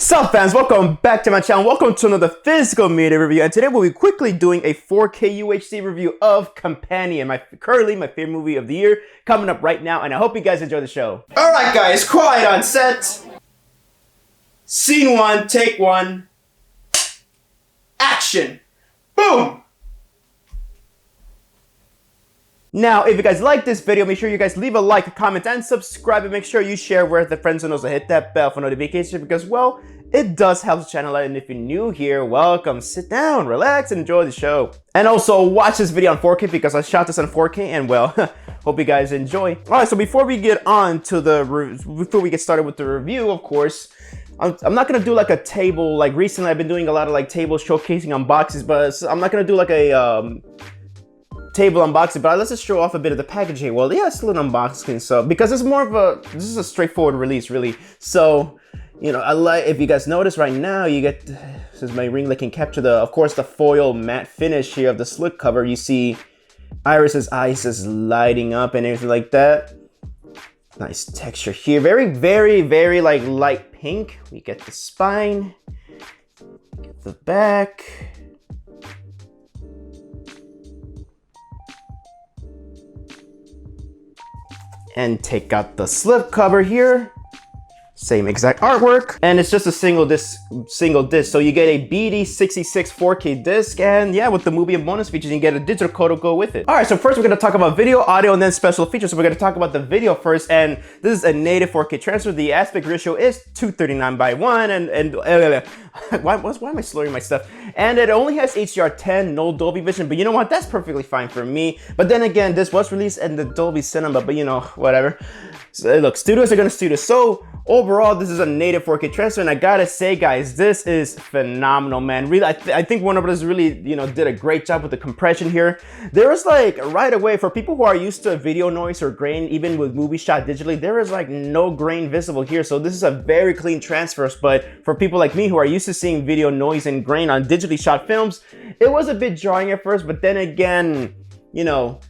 Sup fans, welcome back to my channel. Welcome to another physical media review, and today we'll be quickly doing a 4K UHD review of Companion, currently my favorite movie of the year, coming up right now, and I hope you guys enjoy the show. Alright guys, quiet on set. Scene 1, take 1. Action. Boom! Now, if you guys like this video, make sure you guys leave a like, a comment, and subscribe, and make sure you share with the friends who knows to hit that bell for notifications because, well, it does help the channel out. And if you're new here, welcome. Sit down, relax, and enjoy the show. And also, watch this video on 4K because I shot this on 4K, and well, hope you guys enjoy. Alright, so before we get started with the review, of course, I'm not gonna do like a table. Like recently, I've been doing a lot of like tables showcasing unboxings, but I'm not gonna do like a table unboxing, but let's just show off a bit of the packaging. Well, yeah, it's still an unboxing, so because it's more of this is a straightforward release, really. So, you know, I like, if you guys notice right now, you get, since my ring light can capture of course, the foil matte finish here of the slip cover. You see Iris's eyes is lighting up and everything like that. Nice texture here, very like light pink. We get the spine, get the back. And take out the slip cover here. Same exact artwork. And it's just a single disc. So you get a BD66 4K disc, and yeah, with the movie and bonus features, you can get a digital code to go with it. All right, so first we're gonna talk about video, audio, and then special features. So we're gonna talk about the video first, and this is a native 4K transfer. The aspect ratio is 239:1, and why am I slurring my stuff? And it only has HDR10, no Dolby Vision, but you know what? That's perfectly fine for me. But then again, this was released in the Dolby Cinema, but you know, whatever. So look, studios are gonna studio. So overall, this is a native 4K transfer, and I gotta say, guys, this is phenomenal, man. Really, I think Warner Bros. Really, you know, did a great job with the compression here. There is like right away for people who are used to video noise or grain, even with movie shot digitally, there is like no grain visible here. So this is a very clean transfer. But for people like me who are used to seeing video noise and grain on digitally shot films, it was a bit jarring at first. But then again, you know.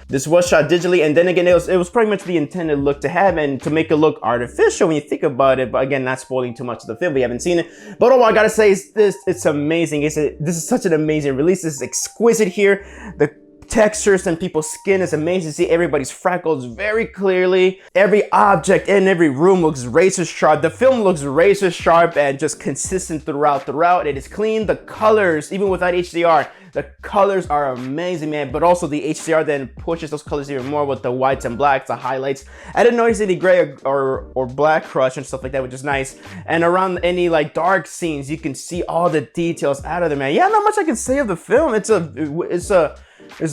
This was shot digitally, and then again it was pretty much the intended look to have and to make it look artificial when you think about it. But again, not spoiling too much of the film, we haven't seen it. But all I gotta say is it's amazing. This is such an amazing release. This is exquisite here. The textures and people's skin is amazing. See everybody's freckles very clearly. Every object in every room looks razor sharp. The film looks razor sharp and just consistent throughout. It is clean. The colors, even without HDR, the colors are amazing, man. But also the HDR then pushes those colors even more with the whites and blacks, the highlights. I didn't notice any gray or black crush and stuff like that, which is nice. And around any like dark scenes, you can see all the details out of them, man. Yeah, not much I can say of the film. It's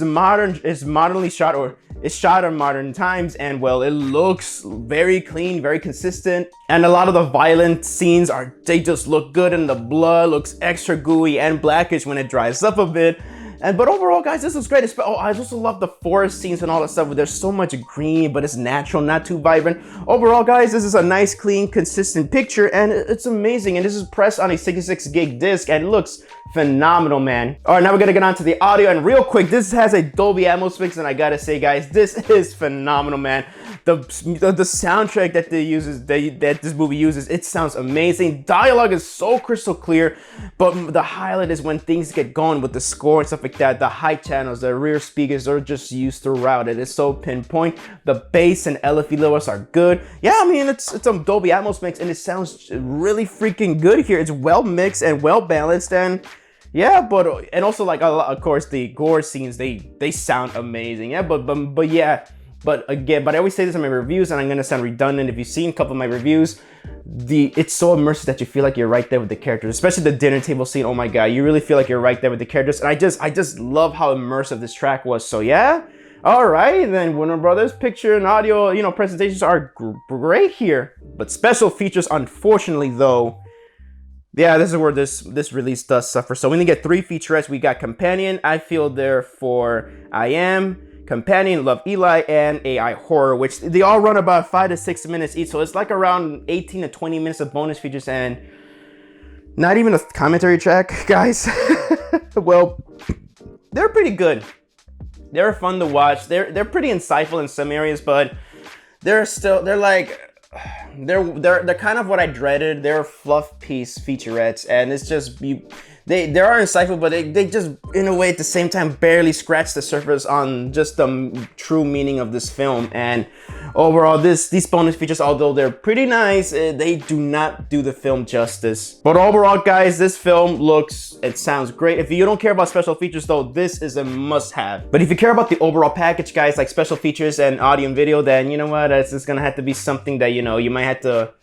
modernly shot, or it's shot in modern times, and well, it looks very clean, very consistent, and a lot of the violent scenes they just look good, and the blood looks extra gooey and blackish when it dries up a bit. But overall, guys, this is great. I also love the forest scenes and all that stuff where there's so much green, but it's natural, not too vibrant. Overall, guys, this is a nice, clean, consistent picture, and it's amazing. And this is pressed on a 66 gig disc, and it looks phenomenal, man. All right, now we're gonna get on to the audio, and real quick, this has a Dolby Atmos mix, and I gotta say, guys, this is phenomenal, man. The soundtrack that that this movie uses, it sounds amazing. Dialogue is so crystal clear, but the highlight is when things get going with the score and stuff like that. The high channels, the rear speakers are just used throughout it. It's so pinpoint. The bass and LFE levels are good. Yeah, I mean, it's a Dolby Atmos mix, and it sounds really freaking good here. It's well mixed and well balanced, and yeah, and also like of course the gore scenes, they sound amazing. Yeah, but I always say this in my reviews, and I'm gonna sound redundant. If you've seen a couple of my reviews, it's so immersive that you feel like you're right there with the characters, especially the dinner table scene. Oh my god, you really feel like you're right there with the characters, and I just love how immersive this track was. So yeah, all right, then Warner Brothers picture and audio, you know, presentations are great here, but special features, unfortunately, though. Yeah, this is where this release does suffer. So we only get 3 featurettes. We got Companion, I Feel There for I Am, Companion, Love Eli, and AI Horror, which they all run about 5 to 6 minutes each. So it's like around 18 to 20 minutes of bonus features, and not even a commentary track, guys. Well, they're pretty good. They're fun to watch. They're pretty insightful in some areas, but they're like they're kind of what I dreaded. They're fluff piece featurettes, and it's just they are insightful, but they just in a way at the same time barely scratch the surface on just the true meaning of this film. And overall, these bonus features, although they're pretty nice, they do not do the film justice. But overall, guys, this film it sounds great. If you don't care about special features though, this is a must-have. But if you care about the overall package, guys, like special features and audio and video, then you know what, it's just gonna have to be something that you might have to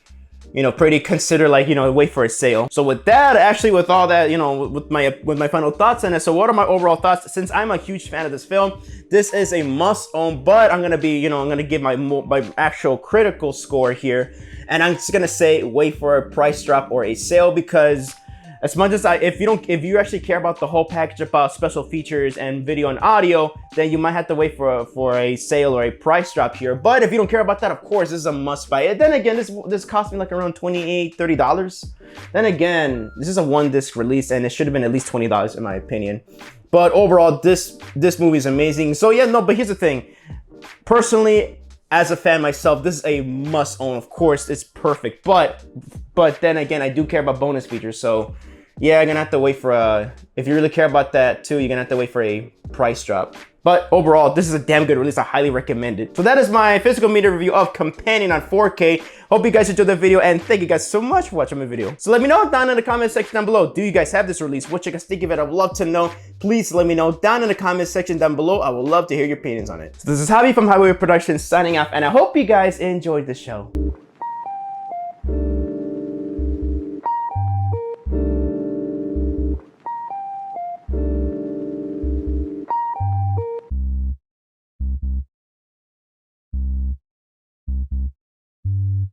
pretty consider, like, wait for a sale. So with that, actually, with all that, with my final thoughts on it, so what are my overall thoughts? Since I'm a huge fan of this film, this is a must own, but I'm gonna be, I'm gonna give my actual critical score here, and I'm just gonna say wait for a price drop or a sale, because as much as if you actually care about the whole package about special features and video and audio, then you might have to wait for a sale or a price drop here. But if you don't care about that, of course, this is a must buy. Then again, this cost me like around $28-30. Then again, this is a one disc release, and it should have been at least $20 in my opinion. But overall, this movie is amazing. So yeah, no, but here's the thing. Personally, as a fan myself, this is a must own. Of course, it's perfect. But then again, I do care about bonus features. So yeah, I'm gonna have to wait for if you really care about that too, you're gonna have to wait for a price drop. But overall, this is a damn good release. I highly recommend it. So that is my physical media review of Companion on 4K. Hope you guys enjoyed the video, and thank you guys so much for watching my video. So let me know down in the comment section down below. Do you guys have this release? What you guys think of it? I would love to know. Please let me know down in the comment section down below. I would love to hear your opinions on it. So this is Javi from JAVIWOOD Productions signing off, and I hope you guys enjoyed the show.